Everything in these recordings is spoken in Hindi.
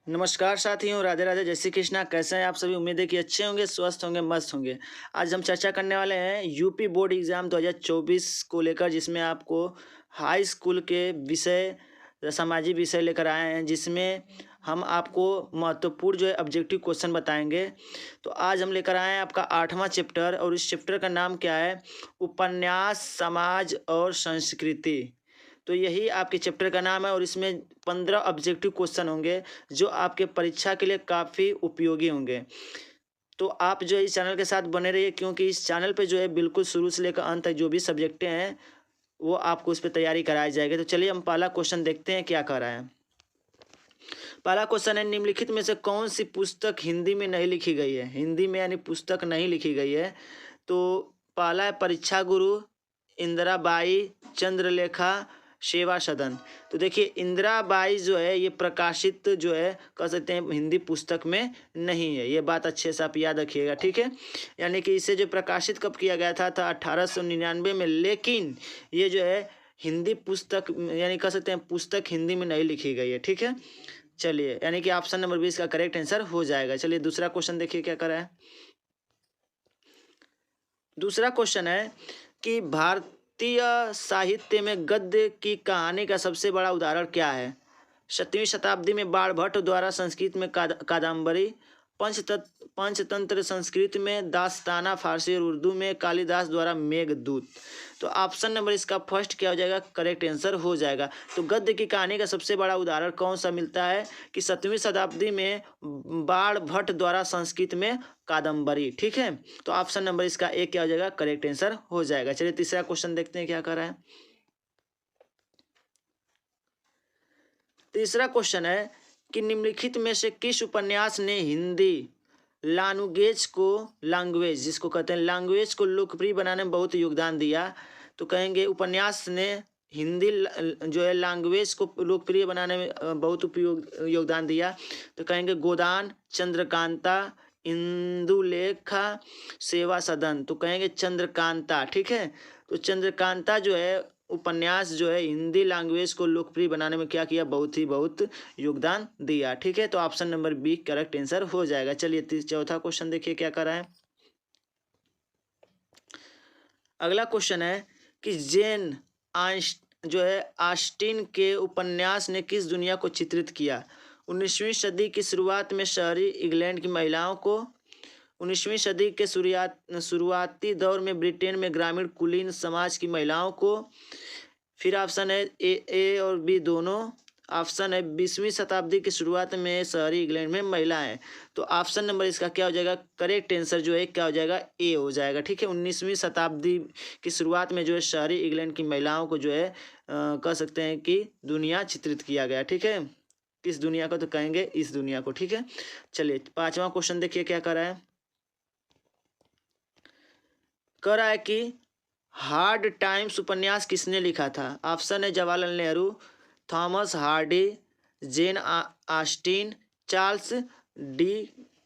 नमस्कार साथियों, राधे राधे, जय श्री कृष्णा। कैसे हैं आप सभी? उम्मीद है कि अच्छे होंगे, स्वस्थ होंगे, मस्त होंगे। आज हम चर्चा करने वाले हैं यूपी बोर्ड एग्ज़ाम 2024 को लेकर, जिसमें आपको हाई स्कूल के विषय, सामाजिक विषय लेकर आए हैं, जिसमें हम आपको महत्वपूर्ण जो है ऑब्जेक्टिव क्वेश्चन बताएंगे। तो आज हम लेकर आए हैं आपका 8वां चैप्टर, और इस चैप्टर का नाम क्या है? उपन्यास, समाज और संस्कृति। तो यही आपके चैप्टर का नाम है, और इसमें 15 ऑब्जेक्टिव क्वेश्चन होंगे जो आपके परीक्षा के लिए काफ़ी उपयोगी होंगे। तो आप जो है इस चैनल के साथ बने रहिए, क्योंकि इस चैनल पे जो है बिल्कुल शुरू से लेकर अंत तक जो भी सब्जेक्टें हैं वो आपको उस पर तैयारी कराई जाएगी। तो चलिए हम पहला क्वेश्चन देखते हैं क्या कर रहा है। पहला क्वेश्चन है, निम्नलिखित में से कौन सी पुस्तक हिंदी में नहीं लिखी गई है? हिंदी में यानी पुस्तक नहीं लिखी गई है। तो पहला है परीक्षा गुरु, इंदिराबाई, चंद्रलेखा, सेवा सदन। तो देखिए, इंदिराबाई जो है ये प्रकाशित जो है कह सकते हैं हिंदी पुस्तक में नहीं है। ये बात अच्छे से आप याद रखिएगा, ठीक है। यानी कि इसे जो प्रकाशित कब किया गया था 1899 में, लेकिन ये जो है हिंदी पुस्तक यानी कह सकते हैं पुस्तक हिंदी में नहीं लिखी गई है, ठीक है। चलिए, यानी कि ऑप्शन नंबर 20 का करेक्ट आंसर हो जाएगा। चलिए दूसरा क्वेश्चन देखिए क्या करा है। दूसरा क्वेश्चन है कि भारतीय साहित्य में गद्य की कहानी का सबसे बड़ा उदाहरण क्या है? 7वीं शताब्दी में बाणभट्ट द्वारा संस्कृत में कादम्बरी, पंचतंत्र संस्कृत में दास्ताना, फारसी और उर्दू में कालिदास द्वारा मेघदूत। तो ऑप्शन नंबर इसका फर्स्ट क्या हो जाएगा? करेक्ट आंसर हो जाएगा। तो गद्य की कहानी का सबसे बड़ा उदाहरण कौन सा मिलता है? कि 7वीं शताब्दी में बाणभट्ट द्वारा संस्कृत में कादम्बरी, ठीक है। तो ऑप्शन नंबर इसका एक क्या हो जाएगा? करेक्ट आंसर हो जाएगा। चलिए तीसरा क्वेश्चन देखते हैं क्या कर रहा है। तीसरा क्वेश्चन है कि निम्नलिखित में से किस उपन्यास ने हिंदी लैंग्वेज जिसको कहते हैं लैंग्वेज को लोकप्रिय बनाने में बहुत योगदान दिया? तो कहेंगे उपन्यास ने हिंदी जो है लैंग्वेज को लोकप्रिय बनाने में बहुत उपयोग योगदान दिया। तो कहेंगे गोदान, चंद्रकांता, इंदुलेखा, सेवा सदन। तो कहेंगे चंद्रकांता, ठीक है। तो चंद्रकांता जो है उपन्यास जो है हिंदी लैंग्वेज को लोकप्रिय बनाने में क्या किया? बहुत योगदान दिया, ठीक है। तो option number B correct answer हो जाएगा। चलिए चौथा क्वेश्चन देखिए क्या कर रहा है। अगला क्वेश्चन है कि जेन जो है ऑस्टिन के उपन्यास ने किस दुनिया को चित्रित किया? 19वीं सदी की शुरुआत में शहरी इंग्लैंड की महिलाओं को, 19वीं सदी के शुरुआती दौर में ब्रिटेन में ग्रामीण कुलीन समाज की महिलाओं को, फिर ऑप्शन है ए और बी दोनों, ऑप्शन है 20वीं शताब्दी की शुरुआत में शहरी इंग्लैंड में महिलाएं। तो ऑप्शन नंबर इसका क्या हो जाएगा? करेक्ट आंसर जो है क्या हो जाएगा? ए हो जाएगा, ठीक है। 19वीं शताब्दी की शुरुआत में जो है शहरी इंग्लैंड की महिलाओं को जो है कह सकते हैं कि दुनिया चित्रित किया गया, ठीक है। किस दुनिया को? तो कहेंगे इस दुनिया को, ठीक है। चलिए पांचवा क्वेश्चन देखिए क्या कर रहा है। कह रहा है कि हार्ड टाइम्स उपन्यास किसने लिखा था? ऑप्शन है Jawaharlal Nehru, Thomas Hardy, Jane Austen, Charles D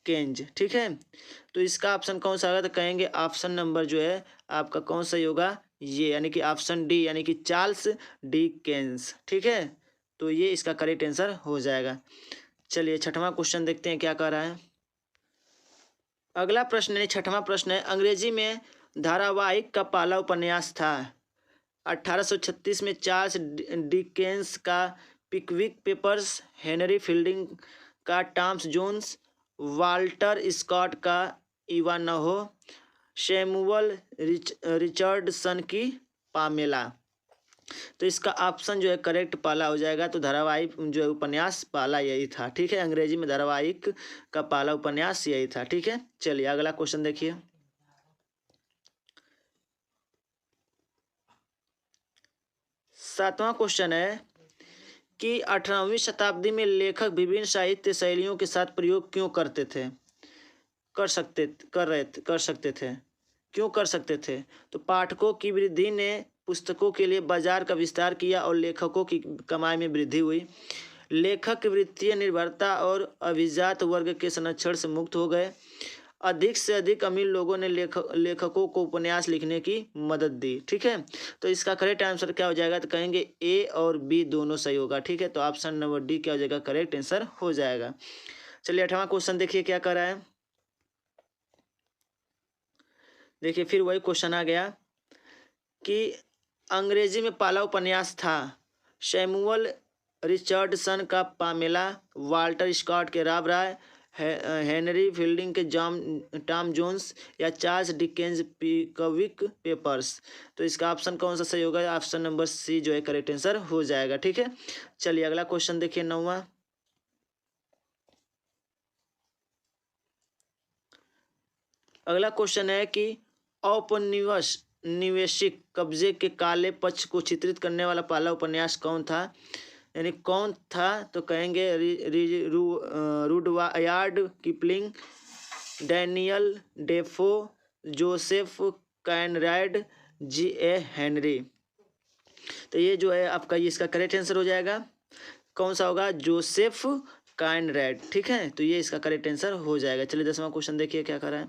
केंज, ठीक है। तो इसका ऑप्शन कौन सा होगा? तो कहेंगे ऑप्शन नंबर जो है आपका कौन सा होगा? ये यानी कि ऑप्शन डी यानी कि चार्ल्स डी केंस, ठीक है। तो ये इसका करेक्ट आंसर हो जाएगा। चलिए छठवां क्वेश्चन देखते हैं क्या कह रहा है। अगला प्रश्न है, छठवां प्रश्न है, अंग्रेजी में धारावाहिक का पहला उपन्यास था? 1836 में चार्ल्स डिकेंस का पिकविक पेपर्स, हेनरी फील्डिंग का टॉम्स जोन्स, वाल्टर स्कॉट का इवानहो, सैमुअल रिचर्डसन की पामेला। तो इसका ऑप्शन जो है करेक्ट पहला हो जाएगा। तो धारावाहिक जो है उपन्यास पहला यही था, ठीक है। अंग्रेजी में धारावाहिक का पहला उपन्यास यही था, ठीक है। चलिए अगला क्वेश्चन देखिए। सातवां क्वेश्चन है कि 18वीं शताब्दी में लेखक विभिन्न साहित्य शैलियों के साथ प्रयोग क्यों करते थे? कर सकते थे। क्यों कर सकते थे? तो पाठकों की वृद्धि ने पुस्तकों के लिए बाजार का विस्तार किया और लेखकों की कमाई में वृद्धि हुई। लेखक वित्तीय निर्भरता और अभिजात वर्ग के संरक्षण से मुक्त हो गए। अधिक से अधिक अमीर लोगों ने लेखकों को उपन्यास लिखने की मदद दी। ठीक है, तो इसका करेक्ट आंसर क्या हो जाएगा, तो कहेंगे ए और बी दोनों सही होगा। ठीक है, तो ऑप्शन नंबर डी क्या हो जाएगा, करेक्ट आंसर हो जाएगा। चलिए 8वां क्वेश्चन देखिए क्या कर रहा है। देखिए फिर वही क्वेश्चन आ गया कि अंग्रेजी में पहला उपन्यास था सैमुअल रिचर्डसन का पामेला, वाल्टर स्कॉट के रॉब रॉय, हेनरी फील्डिंग के टॉम जोन्स या चार्ल्स डिकेंस पिकविक पेपर्स। तो इसका ऑप्शन कौन सा सही होगा, ऑप्शन नंबर सी जो है करेक्ट आंसर हो जाएगा। ठीक है, चलिए अगला क्वेश्चन देखिए 9वां। अगला क्वेश्चन है कि औपनिवेशिक कब्जे के काले पक्ष को चित्रित करने वाला पहला उपन्यास कौन था, यानी कौन था, तो कहेंगे Rudyard Kipling, Daniel Defoe, Joseph Conrad, G A. Henry. तो ये जो है आपका ये इसका करेक्ट आंसर हो जाएगा, कौन सा होगा, जोसेफ कॉनरैड। ठीक है, तो ये इसका करेक्ट आंसर हो जाएगा। चलिए 10वां क्वेश्चन देखिए क्या कर रहा है।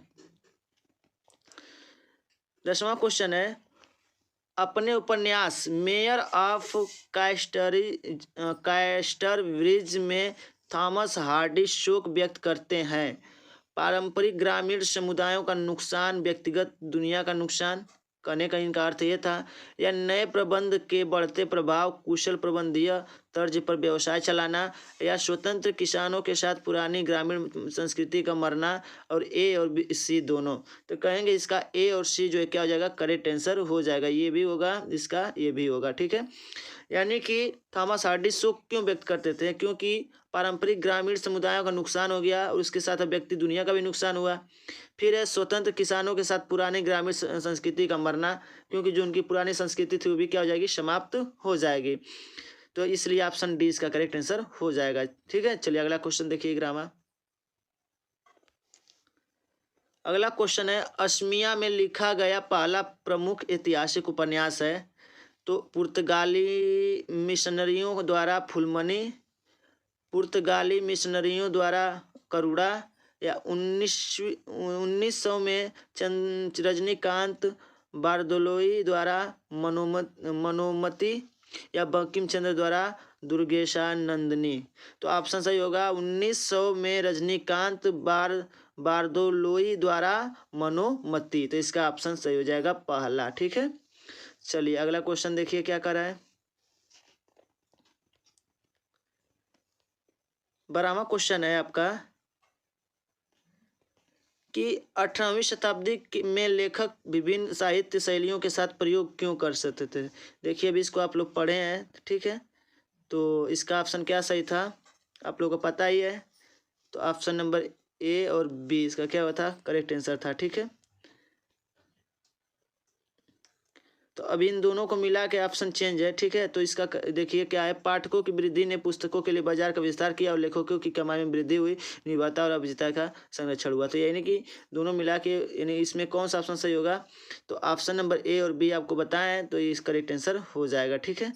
10वां क्वेश्चन है, अपने उपन्यास मेयर ऑफ कैस्टरब्रिज में थॉमस हार्डी शोक व्यक्त करते हैं। पारंपरिक ग्रामीण समुदायों का नुकसान, व्यक्तिगत दुनिया का नुकसान, कहने का इनका अर्थ ये था, या नए प्रबंध के बढ़ते प्रभाव, कुशल प्रबंधीय तर्ज पर व्यवसाय चलाना, या स्वतंत्र किसानों के साथ पुरानी ग्रामीण संस्कृति का मरना, और ए और बी सी दोनों। तो कहेंगे इसका ए और सी जो है क्या हो जाएगा, करेक्ट आंसर हो जाएगा। ये भी होगा, इसका ये भी होगा। ठीक है, यानी कि थॉमस हार्डी शोक क्यों व्यक्त करते थे, क्योंकि पारंपरिक ग्रामीण समुदायों का नुकसान हो गया और उसके साथ व्यक्ति दुनिया का भी नुकसान हुआ। फिर है स्वतंत्र किसानों के साथ पुरानी ग्रामीण संस्कृति का मरना, क्योंकि जो उनकी पुरानी संस्कृति थी वो भी क्या हो जाएगी, समाप्त हो जाएगी। तो इसलिए ऑप्शन डी इसका करेक्ट आंसर हो जाएगा। ठीक है, चलिए अगला क्वेश्चन देखिए ग्रामा। अगला क्वेश्चन है, असमिया में लिखा गया पहला प्रमुख ऐतिहासिक उपन्यास है। तो पुर्तगाली मिशनरियों द्वारा फुलमनी, पुर्तगाली मिशनरियों द्वारा करुड़ा, या 1900 में रजनीकांत बारदोलोई द्वारा मनोमती, या बंकिम चंद्र द्वारा दुर्गेशानंदिनी। तो ऑप्शन सही होगा 1900 में रजनीकांत बारदोलोई द्वारा मनोमती। तो इसका ऑप्शन सही हो जाएगा पहला। ठीक है, चलिए अगला क्वेश्चन देखिए क्या कर रहा है। 12वां क्वेश्चन है आपका कि 18वीं शताब्दी में लेखक विभिन्न साहित्य शैलियों के साथ प्रयोग क्यों कर सकते थे। देखिए अभी इसको आप लोग पढ़े हैं। ठीक है, तो इसका ऑप्शन क्या सही था, आप लोगों को पता ही है। तो ऑप्शन नंबर ए और बी इसका क्या हुआ था, करेक्ट आंसर था। ठीक है, तो अभी इन दोनों को मिला के ऑप्शन चेंज है। ठीक है, तो इसका देखिए क्या है, पाठकों की वृद्धि ने पुस्तकों के लिए बाजार का विस्तार किया और लेखकों की कमाई में वृद्धि हुई, निर्माता और अभिनेता का संरक्षण हुआ। तो यानी कि दोनों मिला के, यानी इसमें कौन सा ऑप्शन सही होगा, तो ऑप्शन नंबर ए और बी आपको बताएं तो ये इसका करेक्ट आंसर हो जाएगा। ठीक है,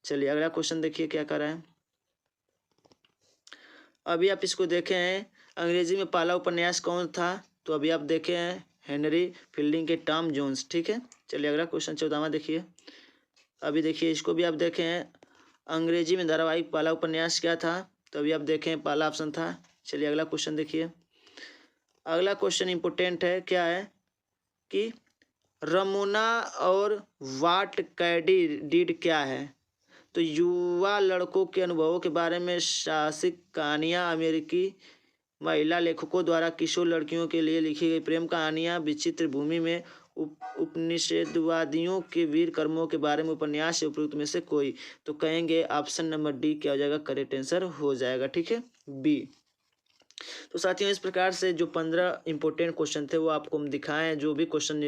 चलिए अगला क्वेश्चन देखिए क्या कर रहा है। अभी आप इसको देखे हैं, अंग्रेजी में पहला उपन्यास कौन था, तो अभी आप देखे हैं हेनरी फील्डिंग के टॉम जोन्स। ठीक है, चलिए अगला क्वेश्चन 14वां देखिए। अभी देखिए इसको भी आप देखें हैं, अंग्रेजी में धारावाहिक पहला उपन्यास क्या था, तो अभी आप देखें पहला ऑप्शन था। चलिए अगला क्वेश्चन देखिए। अगला क्वेश्चन इंपोर्टेंट है, क्या है कि रमोना और वाट कैडी डीड क्या है। तो युवा लड़कों के अनुभवों के बारे में साहसिक कहानियाँ, अमेरिकी महिला लेखकों द्वारा किशोर लड़कियों के लिए लिखी गई प्रेम कहानियाँ, विचित्र भूमि में उपनिषेधवादियों के वीर कर्मों के बारे में उपन्यास से उपयुक्त में से कोई। तो कहेंगे ऑप्शन नंबर डी क्या हो जाएगा, करेक्ट आंसर हो जाएगा। ठीक है, बी। तो साथियों इस प्रकार से जो 15 इंपॉर्टेंट क्वेश्चन थे वो आपको हम दिखाएं। जो भी क्वेश्चन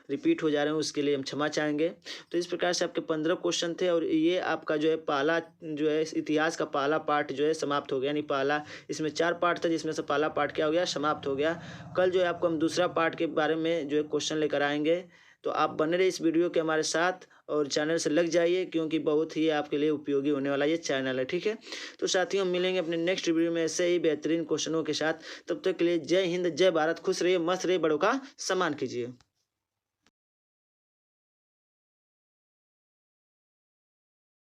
रिपीट हो जा रहे हैं उसके लिए हम क्षमा चाहेंगे। तो इस प्रकार से आपके 15 क्वेश्चन थे और ये आपका जो है पहला जो है इतिहास का पहला पार्ट जो है समाप्त हो गया। यानी पहला, इसमें 4 पार्ट था जिसमें से पहला पार्ट क्या हो गया, समाप्त हो गया। कल जो है आपको हम दूसरा पार्ट के बारे में जो है क्वेश्चन लेकर आएंगे। तो आप बने रहे इस वीडियो के हमारे साथ और चैनल से लग जाइए, क्योंकि बहुत ही आपके लिए उपयोगी होने वाला ये चैनल है, ठीक है। तो साथियों, मिलेंगे अपने नेक्स्ट वीडियो में ऐसे ही बेहतरीन क्वेश्चनों के साथ। तब तक के लिए जय हिंद, जय भारत, खुश रहिए, मस्त रहिए, बड़ों का सम्मान कीजिए।